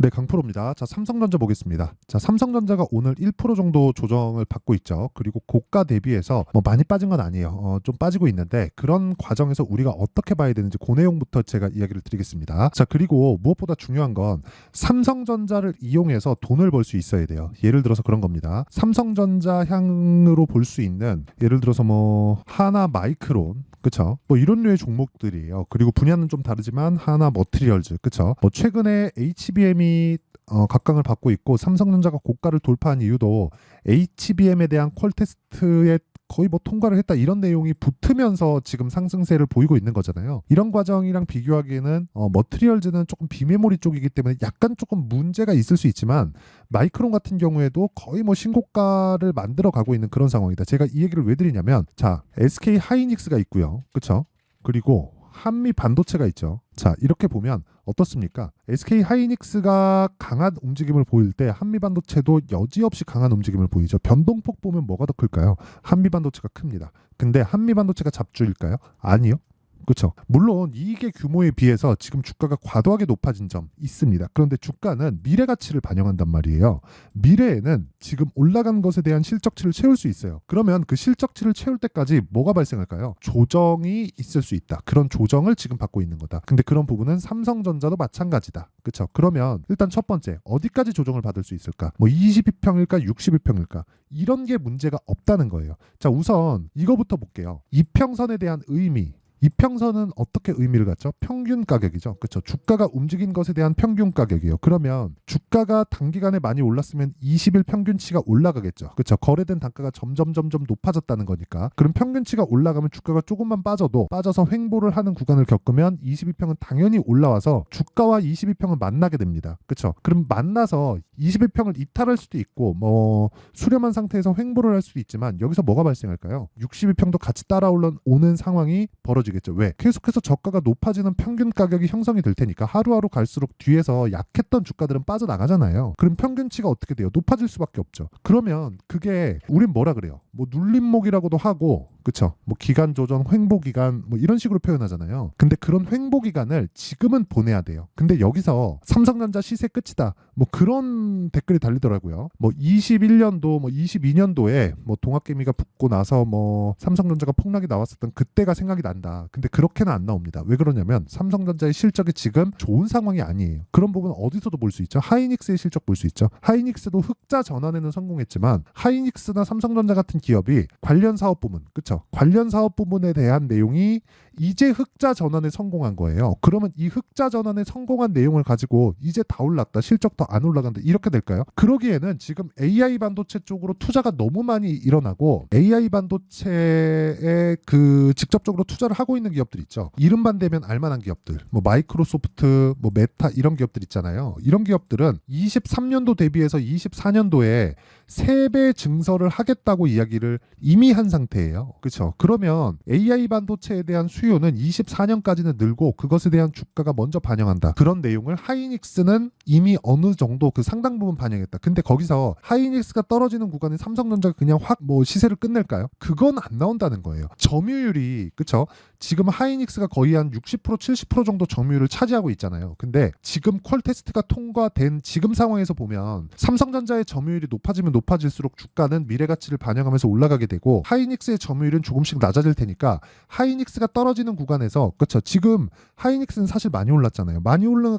네, 강프로입니다. 자, 삼성전자 보겠습니다. 자, 삼성전자가 오늘 1% 정도 조정을 받고 있죠. 그리고 고가 대비해서 뭐 많이 빠진 건 아니에요. 좀 빠지고 있는데 그런 과정에서 우리가 어떻게 봐야 되는지 그 내용부터 제가 이야기를 드리겠습니다. 자, 그리고 무엇보다 중요한 건 삼성전자를 이용해서 돈을 벌 수 있어야 돼요. 예를 들어서 그런 겁니다. 삼성전자 향으로 볼 수 있는 예를 들어서 뭐 하나 마이크론, 그쵸? 뭐 이런 류의 종목들이에요. 그리고 분야는 좀 다르지만 하나 머티리얼즈, 그쵸? 뭐 최근에 HBM이 각광을 받고 있고 삼성전자가 고가를 돌파한 이유도 HBM에 대한 퀄 테스트에 거의 뭐 통과를 했다 이런 내용이 붙으면서 지금 상승세를 보이고 있는 거잖아요. 이런 과정이랑 비교하기에는 머티리얼즈는 조금 비메모리 쪽이기 때문에 약간 조금 문제가 있을 수 있지만 마이크론 같은 경우에도 거의 뭐 신고가를 만들어 가고 있는 그런 상황이다. 제가 이 얘기를 왜 드리냐면 자, SK 하이닉스가 있고요. 그렇죠? 그리고 한미 반도체가 있죠. 자, 이렇게 보면 어떻습니까? SK 하이닉스가 강한 움직임을 보일 때 한미 반도체도 여지없이 강한 움직임을 보이죠. 변동폭 보면 뭐가 더 클까요? 한미 반도체가 큽니다. 근데 한미 반도체가 잡주일까요? 아니요. 그렇죠. 물론 이익의 규모에 비해서 지금 주가가 과도하게 높아진 점 있습니다. 그런데 주가는 미래 가치를 반영한단 말이에요. 미래에는 지금 올라간 것에 대한 실적치를 채울 수 있어요. 그러면 그 실적치를 채울 때까지 뭐가 발생할까요? 조정이 있을 수 있다. 그런 조정을 지금 받고 있는 거다. 근데 그런 부분은 삼성전자도 마찬가지다. 그렇죠. 그러면 일단 첫 번째 어디까지 조정을 받을 수 있을까? 뭐 22평일까 62평일까? 이런 게 문제가 없다는 거예요. 자, 우선 이거부터 볼게요. 이평선에 대한 의미. 이평선은 어떻게 의미를 갖죠? 평균 가격이죠. 그렇죠. 주가가 움직인 것에 대한 평균 가격이에요. 그러면 주가가 단기간에 많이 올랐으면 20일 평균치가 올라가겠죠. 그렇죠. 거래된 단가가 점점 높아졌다는 거니까. 그럼 평균치가 올라가면 주가가 조금만 빠져서 횡보를 하는 구간을 겪으면 22평은 당연히 올라와서 주가와 22평은 만나게 됩니다. 그렇죠. 그럼 만나서 21평을 이탈할 수도 있고 뭐 수렴한 상태에서 횡보를 할 수도 있지만 여기서 뭐가 발생할까요? 62평도 같이 따라오는 상황이 벌어지겠죠. 왜? 계속해서 저가가 높아지는 평균 가격이 형성이 될 테니까 하루하루 갈수록 뒤에서 약했던 주가들은 빠져나가잖아요. 그럼 평균치가 어떻게 돼요? 높아질 수밖에 없죠. 그러면 그게 우린 뭐라 그래요? 뭐 눌림목이라고도 하고 그쵸? 뭐 기간 조정, 횡보 기간 뭐 이런 식으로 표현하잖아요. 근데 그런 횡보 기간을 지금은 보내야 돼요. 근데 여기서 삼성전자 시세 끝이다. 뭐 그런 댓글이 달리더라고요. 뭐 21년도, 뭐 22년도에 뭐 동학개미가 붙고 나서 뭐 삼성전자가 폭락이 나왔었던 그때가 생각이 난다. 근데 그렇게는 안 나옵니다. 왜 그러냐면 삼성전자의 실적이 지금 좋은 상황이 아니에요. 그런 부분 어디서도 볼 수 있죠. 하이닉스의 실적 볼 수 있죠. 하이닉스도 흑자 전환에는 성공했지만 하이닉스나 삼성전자 같은 기업이 관련 사업 부문, 그쵸? 관련 사업 부문에 대한 내용이 이제 흑자 전환에 성공한 거예요. 그러면 이 흑자 전환에 성공한 내용을 가지고 이제 다 올랐다, 실적 더 안 올라간다 이렇게 될까요? 그러기에는 지금 AI 반도체 쪽으로 투자가 너무 많이 일어나고 AI 반도체에 그 직접적으로 투자를 하고 있는 기업들 있죠. 이름만 대면 알만한 기업들, 뭐 마이크로소프트, 뭐 메타 이런 기업들 있잖아요. 이런 기업들은 23년도 대비해서 24년도에 3배 증설을 하겠다고 이야기를 이미 한 상태예요. 그렇죠? 그러면 AI 반도체에 대한 수요는 24년까지는 늘고 그것에 대한 주가가 먼저 반영한다. 그런 내용을 하이닉스는 이미 어느 정도 그 상당 부분 반영했다. 근데 거기서 하이닉스가 떨어지는 구간에 삼성전자가 그냥 확 뭐 시세를 끝낼까요? 그건 안 나온다는 거예요. 점유율이 그렇죠? 지금 하이닉스가 거의 한 60% 70% 정도 점유율을 차지하고 있잖아요. 근데 지금 퀄 테스트가 통과된 지금 상황에서 보면 삼성전자의 점유율이 높아지면 높아질수록 주가는 미래 가치를 반영하면서 올라가게 되고 하이닉스의 점유율은 조금씩 낮아질 테니까 하이닉스가 떨어지는 구간에서 그렇죠. 지금 하이닉스는 사실 많이 올랐잖아요. 많이 올라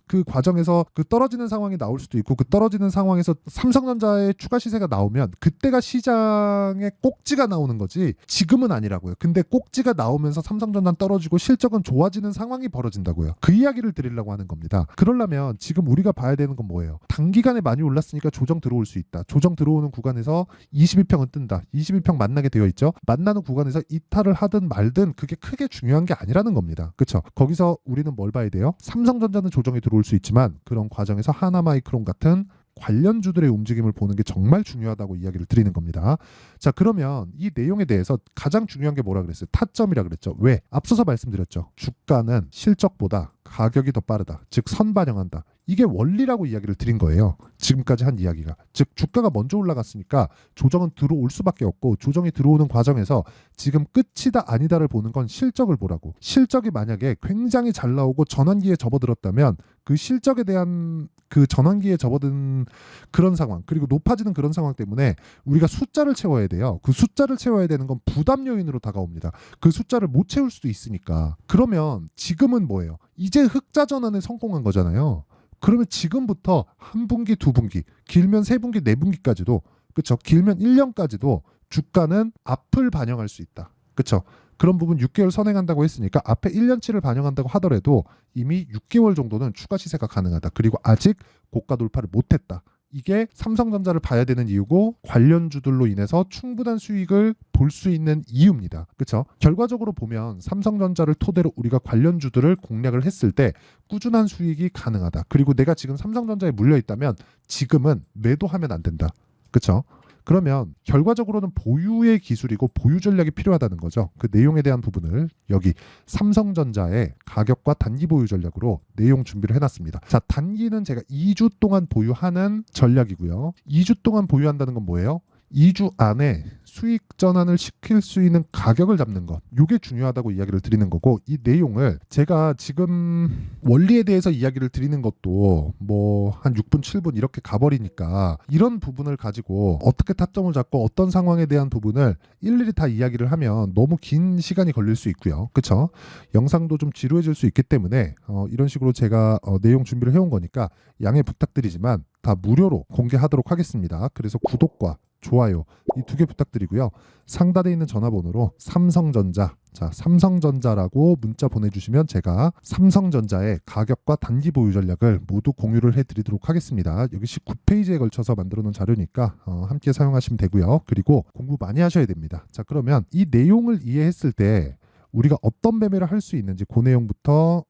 그 과정에서 그 떨어지는 상황이 나올 수도 있고 그 떨어지는 상황에서 삼성전자의 추가 시세가 나오면 그때가 시장에 꼭지가 나오는 거지 지금은 아니라고요. 근데 꼭지가 나오면서 삼성전자는 떨어지고 실적은 좋아지는 상황이 벌어진다고요. 그 이야기를 드리려고 하는 겁니다. 그러려면 지금 우리가 봐야 되는 건 뭐예요? 단기간에 많이 올랐으니까 조정 들어올 수 있다. 조정 들어오는 구간에서 22평은 뜬다. 22평 만나게 되어 있죠. 만나는 구간에서 이탈을 하든 말든 그게 크게 중요한 게 아니라는 겁니다. 그렇죠? 거기서 우리는 뭘 봐야 돼요? 삼성전자는 조정이 들어올 수 있지만 그런 과정에서 하나마이크론 같은 관련주들의 움직임을 보는 게 정말 중요하다고 이야기를 드리는 겁니다. 자, 그러면 이 내용에 대해서 가장 중요한 게 뭐라 그랬어요? 타점이라 그랬죠. 왜? 앞서서 말씀드렸죠. 주가는 실적보다 가격이 더 빠르다. 즉 선반영한다. 이게 원리라고 이야기를 드린 거예요. 지금까지 한 이야기가. 즉 주가가 먼저 올라갔으니까 조정은 들어올 수밖에 없고 조정이 들어오는 과정에서 지금 끝이다 아니다를 보는 건 실적을 보라고. 실적이 만약에 굉장히 잘 나오고 전환기에 접어들었다면 그 실적에 대한 그 전환기에 접어든 그런 상황, 그리고 높아지는 그런 상황 때문에 우리가 숫자를 채워야 돼요. 그 숫자를 채워야 되는 건 부담 요인으로 다가옵니다. 그 숫자를 못 채울 수도 있으니까. 그러면 지금은 뭐예요? 이제 흑자 전환에 성공한 거잖아요. 그러면 지금부터 한 분기, 두 분기, 길면 세 분기, 네 분기까지도, 그쵸? 길면 1년까지도 주가는 앞을 반영할 수 있다. 그쵸? 그런 부분 6개월 선행한다고 했으니까 앞에 1년치를 반영한다고 하더라도 이미 6개월 정도는 추가 시세가 가능하다. 그리고 아직 고가 돌파를 못했다. 이게 삼성전자를 봐야 되는 이유고 관련주들로 인해서 충분한 수익을 볼 수 있는 이유입니다. 그렇죠? 결과적으로 보면 삼성전자를 토대로 우리가 관련주들을 공략을 했을 때 꾸준한 수익이 가능하다. 그리고 내가 지금 삼성전자에 물려 있다면 지금은 매도하면 안 된다. 그렇죠? 그러면 결과적으로는 보유의 기술이고 보유 전략이 필요하다는 거죠. 그 내용에 대한 부분을 여기 삼성전자의 가격과 단기 보유 전략으로 내용 준비를 해놨습니다. 자, 단기는 제가 2주 동안 보유하는 전략이고요. 2주 동안 보유한다는 건 뭐예요? 2주 안에 수익 전환을 시킬 수 있는 가격을 잡는 것. 이게 중요하다고 이야기를 드리는 거고, 이 내용을 제가 지금 원리에 대해서 이야기를 드리는 것도 뭐 한 6분, 7분 이렇게 가버리니까 이런 부분을 가지고 어떻게 타점을 잡고 어떤 상황에 대한 부분을 일일이 다 이야기를 하면 너무 긴 시간이 걸릴 수 있고요. 그쵸? 영상도 좀 지루해질 수 있기 때문에 이런 식으로 제가 내용 준비를 해온 거니까 양해 부탁드리지만 다 무료로 공개하도록 하겠습니다. 그래서 구독과 좋아요 이 두 개 부탁드리고요. 상단에 있는 전화번호로 삼성전자, 자 삼성전자라고 문자 보내주시면 제가 삼성전자의 가격과 단기 보유 전략을 모두 공유를 해드리도록 하겠습니다. 여기 19페이지에 걸쳐서 만들어 놓은 자료니까 함께 사용하시면 되고요. 그리고 공부 많이 하셔야 됩니다. 자, 그러면 이 내용을 이해했을 때 우리가 어떤 매매를 할 수 있는지 그 내용부터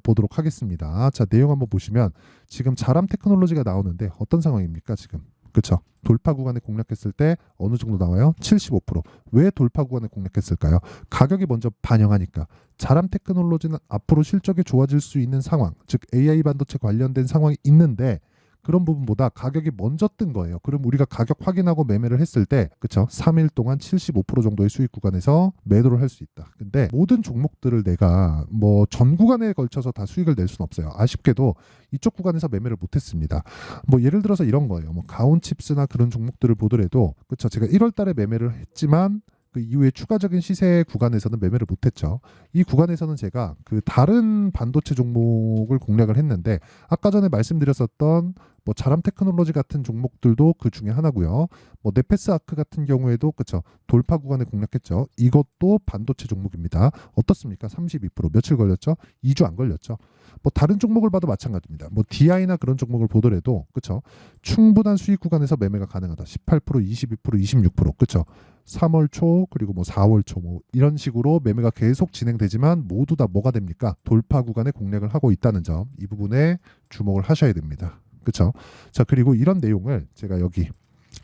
보도록 하겠습니다. 자, 내용 한번 보시면 지금 자람 테크놀로지가 나오는데 어떤 상황입니까 지금? 그렇죠. 돌파 구간에 공략했을 때 어느 정도 나와요? 75%. 왜 돌파 구간에 공략했을까요? 가격이 먼저 반영하니까. 자람 테크놀로지는 앞으로 실적이 좋아질 수 있는 상황, 즉 AI 반도체 관련된 상황이 있는데 그런 부분보다 가격이 먼저 뜬 거예요. 그럼 우리가 가격 확인하고 매매를 했을 때, 그쵸? 3일 동안 75% 정도의 수익 구간에서 매도를 할 수 있다. 근데 모든 종목들을 내가 뭐 전 구간에 걸쳐서 다 수익을 낼 수는 없어요. 아쉽게도 이쪽 구간에서 매매를 못했습니다. 뭐 예를 들어서 이런 거예요. 뭐 가온칩스나 그런 종목들을 보더라도, 그쵸? 제가 1월 달에 매매를 했지만 그 이후에 추가적인 시세 구간에서는 매매를 못했죠. 이 구간에서는 제가 그 다른 반도체 종목을 공략을 했는데 아까 전에 말씀드렸었던 뭐 자람 테크놀로지 같은 종목들도 그 중에 하나고요. 뭐 네페스 아크 같은 경우에도 그쵸 돌파 구간에 공략했죠. 이것도 반도체 종목입니다. 어떻습니까? 32% 며칠 걸렸죠? 2주 안 걸렸죠. 뭐 다른 종목을 봐도 마찬가지입니다. 뭐 DI나 그런 종목을 보더라도 그쵸 충분한 수익 구간에서 매매가 가능하다. 18%, 22%, 26% 그쵸 3월 초 그리고 뭐 4월 초 뭐 이런 식으로 매매가 계속 진행되지만 모두 다 뭐가 됩니까? 돌파 구간에 공략을 하고 있다는 점 이 부분에 주목을 하셔야 됩니다. 그렇죠? 자, 그리고 이런 내용을 제가 여기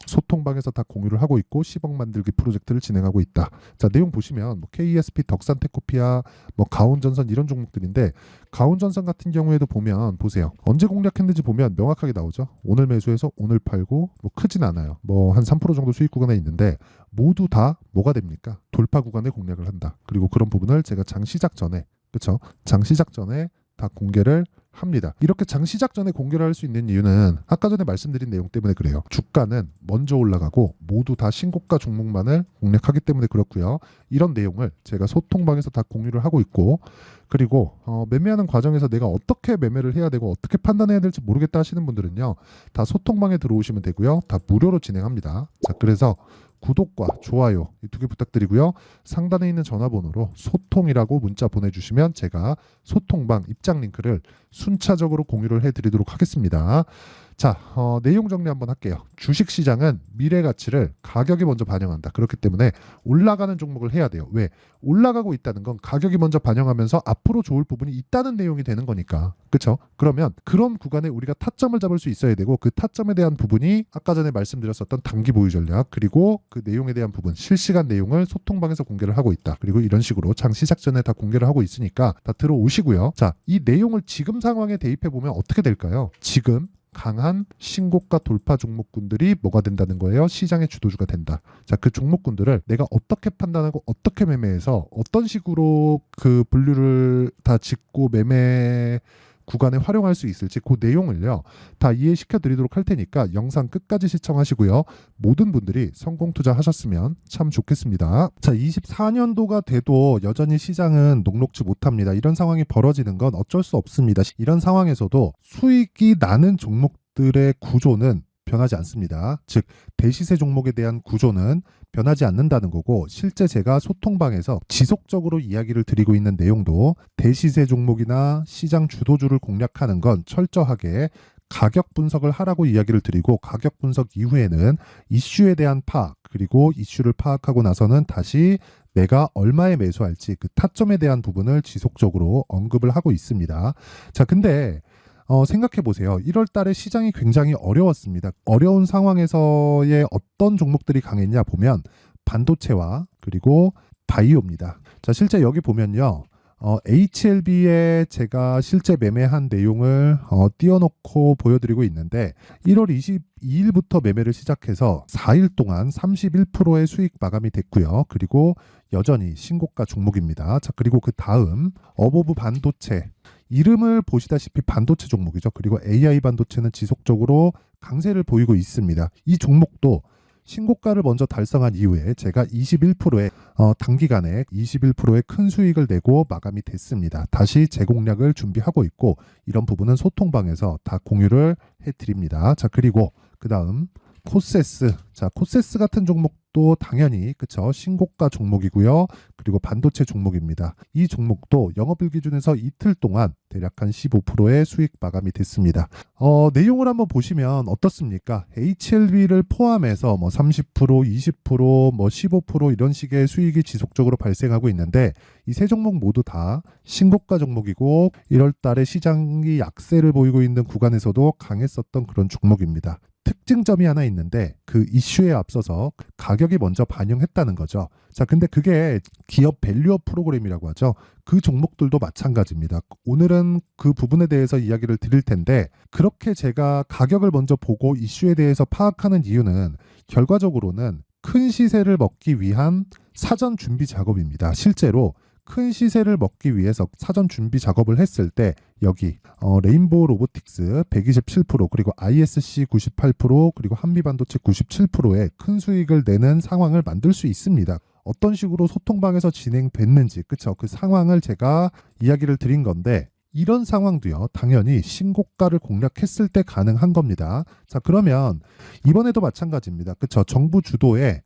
소통방에서 다 공유를 하고 있고 10억 만들기 프로젝트를 진행하고 있다. 자, 내용 보시면 뭐 KESP, 덕산테코피아, 뭐 가온전선 이런 종목들인데 가온전선 같은 경우에도 보면 보세요. 언제 공략했는지 보면 명확하게 나오죠. 오늘 매수해서 오늘 팔고 뭐 크진 않아요. 뭐 한 3% 정도 수익 구간에 있는데 모두 다 뭐가 됩니까? 돌파 구간에 공략을 한다. 그리고 그런 부분을 제가 장 시작 전에 그렇죠? 장 시작 전에 다 공개를 합니다. 이렇게 장 시작 전에 공개를 할 수 있는 이유는 아까 전에 말씀드린 내용 때문에 그래요. 주가는 먼저 올라가고 모두 다 신고가 종목만을 공략하기 때문에 그렇고요. 이런 내용을 제가 소통방에서 다 공유를 하고 있고 그리고 매매하는 과정에서 내가 어떻게 매매를 해야 되고 어떻게 판단해야 될지 모르겠다 하시는 분들은요. 다 소통방에 들어오시면 되고요. 다 무료로 진행합니다. 자, 그래서 구독과 좋아요 이 두 개 부탁드리고요. 상단에 있는 전화번호로 소통이라고 문자 보내주시면 제가 소통방 입장 링크를 순차적으로 공유를 해드리도록 하겠습니다. 자, 내용 정리 한번 할게요. 주식시장은 미래 가치를 가격이 먼저 반영한다. 그렇기 때문에 올라가는 종목을 해야 돼요. 왜? 올라가고 있다는 건 가격이 먼저 반영하면서 앞으로 좋을 부분이 있다는 내용이 되는 거니까. 그렇죠? 그러면 그런 구간에 우리가 타점을 잡을 수 있어야 되고 그 타점에 대한 부분이 아까 전에 말씀드렸었던 단기 보유 전략 그리고 그 내용에 대한 부분 실시간 내용을 소통방에서 공개를 하고 있다. 그리고 이런 식으로 장 시작 전에 다 공개를 하고 있으니까 다 들어오시고요. 자, 이 내용을 지금 상황에 대입해 보면 어떻게 될까요? 지금 강한 신고가 돌파 종목군들이 뭐가 된다는 거예요? 시장의 주도주가 된다. 자, 그 종목군들을 내가 어떻게 판단하고 어떻게 매매해서 어떤 식으로 그 분류를 다 짓고 매매 구간에 활용할 수 있을지 그 내용을요 다 이해시켜 드리도록 할 테니까 영상 끝까지 시청하시고요. 모든 분들이 성공 투자하셨으면 참 좋겠습니다. 자, 24년도가 돼도 여전히 시장은 녹록지 못합니다. 이런 상황이 벌어지는 건 어쩔 수 없습니다. 이런 상황에서도 수익이 나는 종목들의 구조는 변하지 않습니다. 즉 대시세 종목에 대한 구조는 변하지 않는다는 거고, 실제 제가 소통방에서 지속적으로 이야기를 드리고 있는 내용도 대시세 종목이나 시장 주도주를 공략하는 건 철저하게 가격 분석을 하라고 이야기를 드리고, 가격 분석 이후에는 이슈에 대한 파악, 그리고 이슈를 파악하고 나서는 다시 내가 얼마에 매수할지 그 타점에 대한 부분을 지속적으로 언급을 하고 있습니다. 자, 근데 생각해 보세요. 1월 달에 시장이 굉장히 어려웠습니다. 어려운 상황에서의 어떤 종목들이 강했냐 보면 반도체와 그리고 바이오입니다. 자, 실제 여기 보면요. HLB에 제가 실제 매매한 내용을 띄워놓고 보여드리고 있는데, 1월 22일부터 매매를 시작해서 4일 동안 31%의 수익 마감이 됐고요. 그리고 여전히 신고가 종목입니다. 자, 그리고 그 다음 어보브 반도체, 이름을 보시다시피 반도체 종목이죠. 그리고 AI 반도체는 지속적으로 강세를 보이고 있습니다. 이 종목도 신고가를 먼저 달성한 이후에 제가 21%의 단기간에 21%의 큰 수익을 내고 마감이 됐습니다. 다시 재공략을 준비하고 있고, 이런 부분은 소통방에서 다 공유를 해드립니다. 자, 그리고 그 다음 코세스. 자, 코세스 같은 종목도 당연히 그쵸, 신고가 종목이고요. 그리고 반도체 종목입니다. 이 종목도 영업일 기준에서 이틀 동안 대략 한 15%의 수익 마감이 됐습니다. 내용을 한번 보시면 어떻습니까? HLB를 포함해서 뭐 30%, 20%, 뭐 15% 이런 식의 수익이 지속적으로 발생하고 있는데, 이 세 종목 모두 다 신고가 종목이고 1월 달에 시장이 약세를 보이고 있는 구간에서도 강했었던 그런 종목입니다. 특징점이 하나 있는데, 그 이슈에 앞서서 가격이 먼저 반영했다는 거죠. 자, 근데 그게 기업 밸류업 프로그램이라고 하죠. 그 종목들도 마찬가지입니다. 오늘은 그 부분에 대해서 이야기를 드릴 텐데, 그렇게 제가 가격을 먼저 보고 이슈에 대해서 파악하는 이유는 결과적으로는 큰 시세를 먹기 위한 사전 준비 작업입니다. 실제로 큰 시세를 먹기 위해서 사전 준비 작업을 했을 때 여기 레인보우 로보틱스 127%, 그리고 ISC 98%, 그리고 한미반도체 97%의 큰 수익을 내는 상황을 만들 수 있습니다. 어떤 식으로 소통방에서 진행됐는지, 그쵸? 그 상황을 제가 이야기를 드린 건데, 이런 상황도요 당연히 신고가를 공략했을 때 가능한 겁니다. 자, 그러면 이번에도 마찬가지입니다. 그쵸? 정부 주도의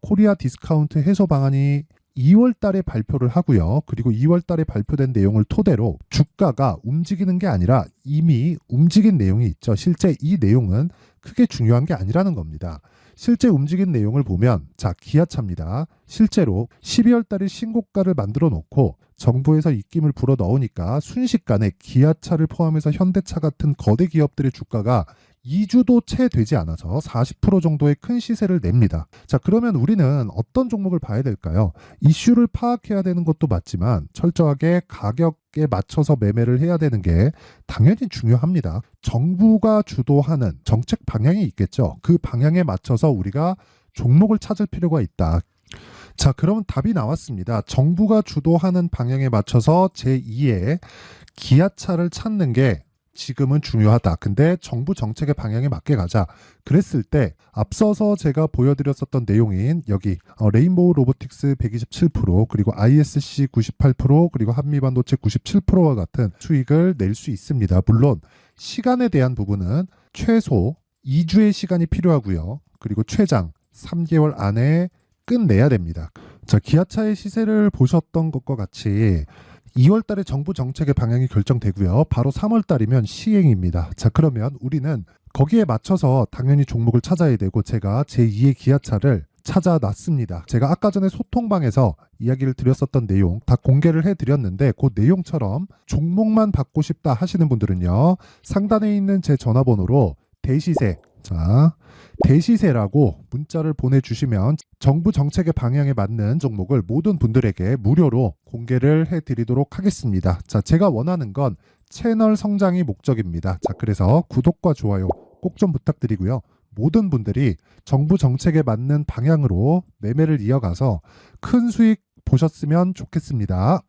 코리아 디스카운트 해소 방안이 2월 달에 발표를 하고요. 그리고 2월 달에 발표된 내용을 토대로 주가가 움직이는 게 아니라 이미 움직인 내용이 있죠. 실제 이 내용은 크게 중요한 게 아니라는 겁니다. 실제 움직인 내용을 보면, 자, 기아차입니다. 실제로 12월 달에 신고가를 만들어 놓고 정부에서 입김을 불어 넣으니까 순식간에 기아차를 포함해서 현대차 같은 거대 기업들의 주가가 2주도 채 되지 않아서 40% 정도의 큰 시세를 냅니다. 자, 그러면 우리는 어떤 종목을 봐야 될까요? 이슈를 파악해야 되는 것도 맞지만 철저하게 가격에 맞춰서 매매를 해야 되는 게 당연히 중요합니다. 정부가 주도하는 정책 방향이 있겠죠. 그 방향에 맞춰서 우리가 종목을 찾을 필요가 있다. 자, 그럼 답이 나왔습니다. 정부가 주도하는 방향에 맞춰서 제2의 기아차를 찾는 게 지금은 중요하다. 근데 정부 정책의 방향에 맞게 가자. 그랬을 때 앞서서 제가 보여드렸었던 내용인 여기 레인보우 로보틱스 127%, 그리고 ISC 98%, 그리고 한미반도체 97%와 같은 수익을 낼 수 있습니다. 물론 시간에 대한 부분은 최소 2주의 시간이 필요하고요. 그리고 최장 3개월 안에 끝내야 됩니다. 자, 기아차의 시세를 보셨던 것과 같이 2월 달에 정부 정책의 방향이 결정되고요. 바로 3월 달이면 시행입니다. 자, 그러면 우리는 거기에 맞춰서 당연히 종목을 찾아야 되고, 제가 제2의 기아차를 찾아놨습니다. 제가 아까 전에 소통방에서 이야기를 드렸었던 내용 다 공개를 해드렸는데, 그 내용처럼 종목만 받고 싶다 하시는 분들은요, 상단에 있는 제 전화번호로 대시세, 자, 대시세라고 문자를 보내주시면 정부 정책의 방향에 맞는 종목을 모든 분들에게 무료로 공개를 해드리도록 하겠습니다. 자, 제가 원하는 건 채널 성장이 목적입니다. 자, 그래서 구독과 좋아요 꼭 좀 부탁드리고요. 모든 분들이 정부 정책에 맞는 방향으로 매매를 이어가서 큰 수익 보셨으면 좋겠습니다.